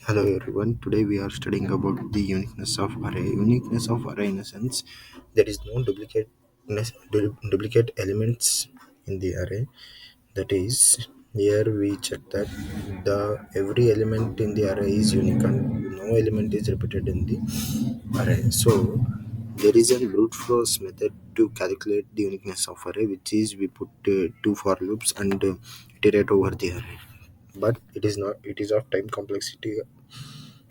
Hello everyone. Today we are studying about the uniqueness of array. Uniqueness of array in a sense there is no duplicate elements in the array. That is, here we check that the every element in the array is unique and no element is repeated in the array. So there is a brute force method to calculate the uniqueness of array, which is we put two for loops and iterate over the array. But it is not. It is of time complexity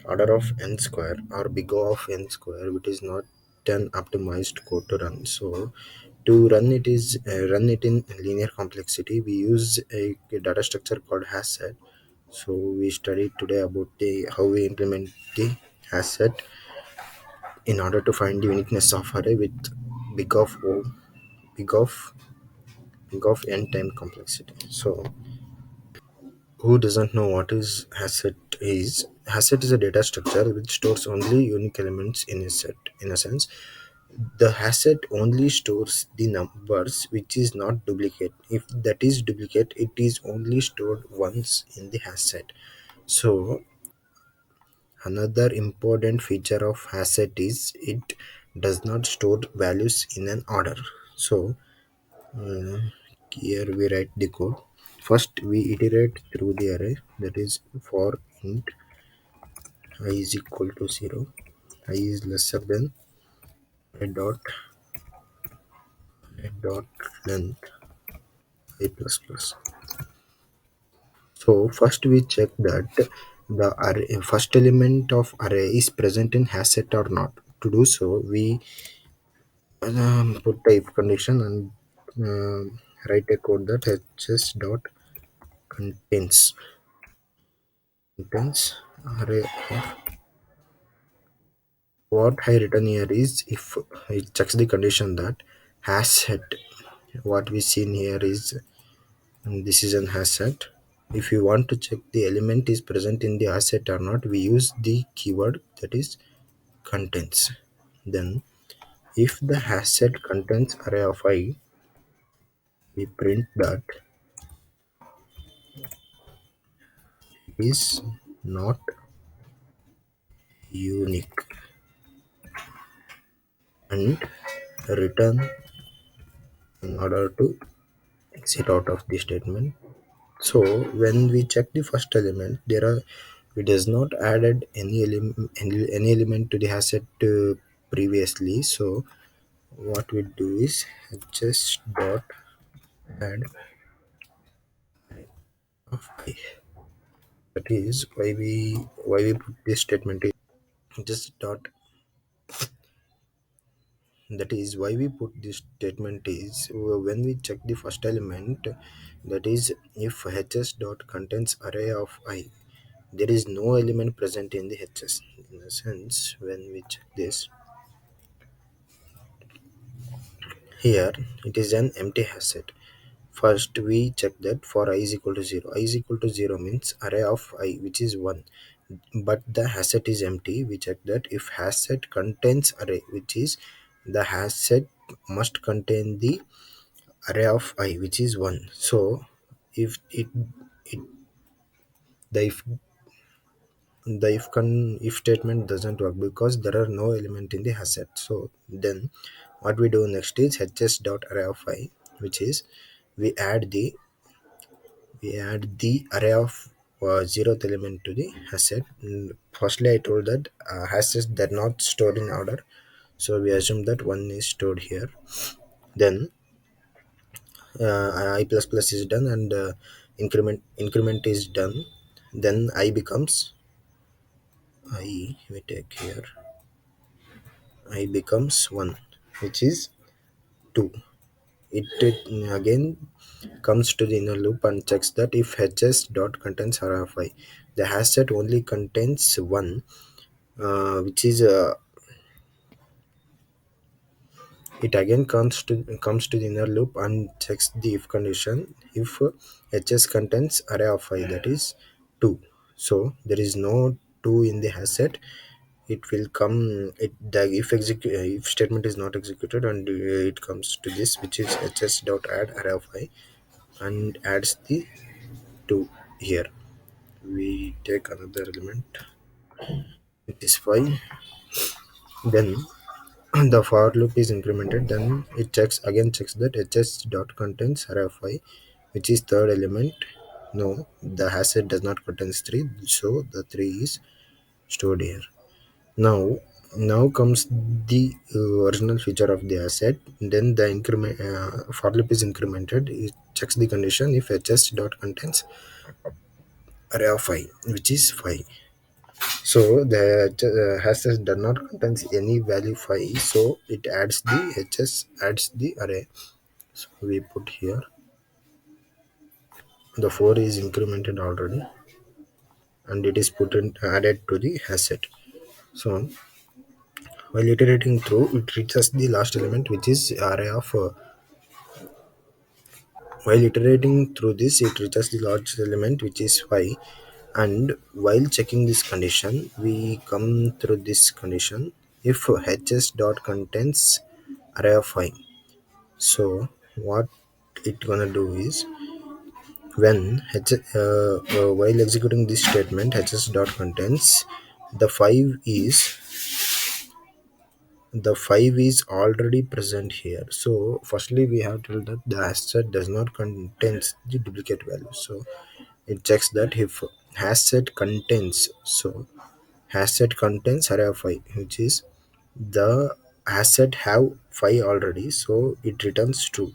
order of n square or big O of n square, which is not an optimized code to run. So to run it in linear complexity, we use a data structure called hash set. So we studied today about the how we implement the hash set in order to find the uniqueness of array with big of o big of big of n time complexity. So who doesn't know what is hash set is? Hash set is a data structure which stores only unique elements in a set. In a sense, the hash set only stores the numbers which is not duplicate. If that is duplicate, it is only stored once in the hash set. So another important feature of hash set is it does not store values in an order. So uh, here we write the code. First, we iterate through the array, that is for int I is equal to 0, I is lesser than a dot length I plus plus. So first we check that the array, first element of array is present in hash set or not. To do so, we put the if condition and write a code that hs dot contains contains array of. What I written here is if it checks the condition that hash set, what we seen here is this is an hash set. If you want to check the element is present in the hash set or not, we use the keyword that is contains. Then if the hash set contains array of I, we print that it is not unique and return in order to exit out of the statement. So when we check the first element, there are we does not added any element to the hash set previously. So what we do is just dot add of I. That is why we put this statement is just dot. That is why we put this statement is when we check the first element, that is if hs dot contains array of I, there is no element present in the hs. In a sense, when we check this here, it is an empty hash set. First, we check that for I is equal to 0. I is equal to 0 means array of I, which is 1. But the hash set is empty. We check that if hash set contains array, which is the hash set must contain the array of I, which is 1. So, if it the if statement doesn't work because there are no element in the hash set. So then what we do next is hs dot array of I, which is we add the array of zeroth element to the hash set. Firstly I told that hashes they're not stored in order, so we assume that one is stored here. Then I plus plus is done and increment is done. Then I becomes I we take here I becomes 1, which is 2. It again comes to the inner loop and checks that if hs dot contains array of I, the hash set only contains 1, which is it again comes to the inner loop and checks the if condition. If hs contains array of I, that is 2, so there is no 2 in the hash set. It will come the if statement is not executed and it comes to this, which is hs dot add array of I and adds the 2 here. We take another element it is 5. Then the for loop is incremented, then it checks that hs dot contains array of 5, which is third element. No, the hash set does not contains 3, so the 3 is stored here. Now comes the original feature of the asset. Then the increment for loop is incremented. It checks the condition if hs dot contains array of 5, which is 5. So the hash set does not contains any value 5, so it adds the array. So we put here the 4 is incremented already, and it is added to the hash set. So while iterating through, it reaches the last element, which is array of while iterating through this, it reaches the large element, which is 5. And while checking this condition, we come through this condition if hs dot contains array of 5. So what it gonna do is, when while executing this statement, hs dot contains the 5 is the 5 is already present here. So firstly we have told that the asset does not contains the duplicate value. So it checks that if hash set contains, so hash set contains array of 5, which is the hash set have 5 already, so it returns true.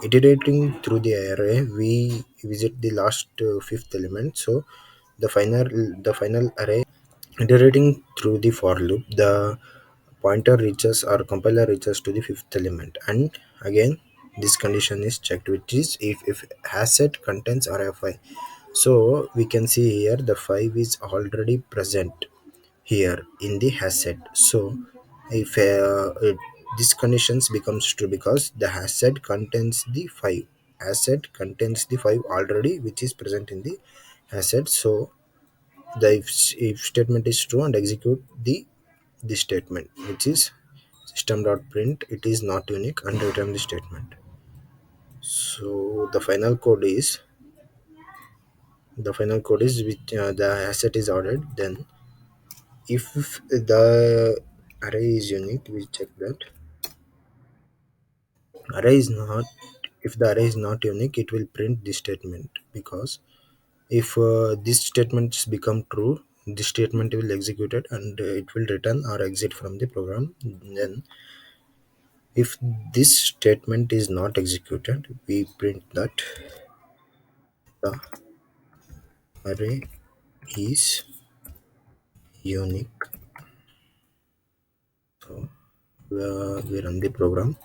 Iterating through the array, we visit the last fifth element. So the final array. Iterating through the for loop, the pointer reaches or compiler reaches to the fifth element, and again this condition is checked, which is if hash set contains array of 5. So we can see here the 5 is already present here in the hash set. So if this conditions becomes true because the hash set contains the 5, hash set contains the 5 already, which is present in the hash set. So the if statement is true and execute the statement, which is system.print it is not unique, and return the statement. So the final code is which the asset is ordered. Then if the array is unique, we check that array is not if the array is not unique, it will print this statement, because if these statements become true, this statement will execute it, and it will return or exit from the program. Then if this statement is not executed, we print that the array is unique. So we run the program.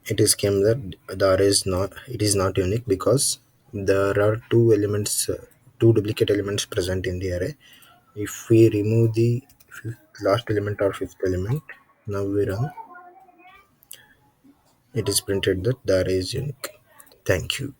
It is came that the array is not it is not unique because there are two duplicate elements present in the array. If we remove the last element or fifth element, now we run, it is printed that the array is unique. Thank you.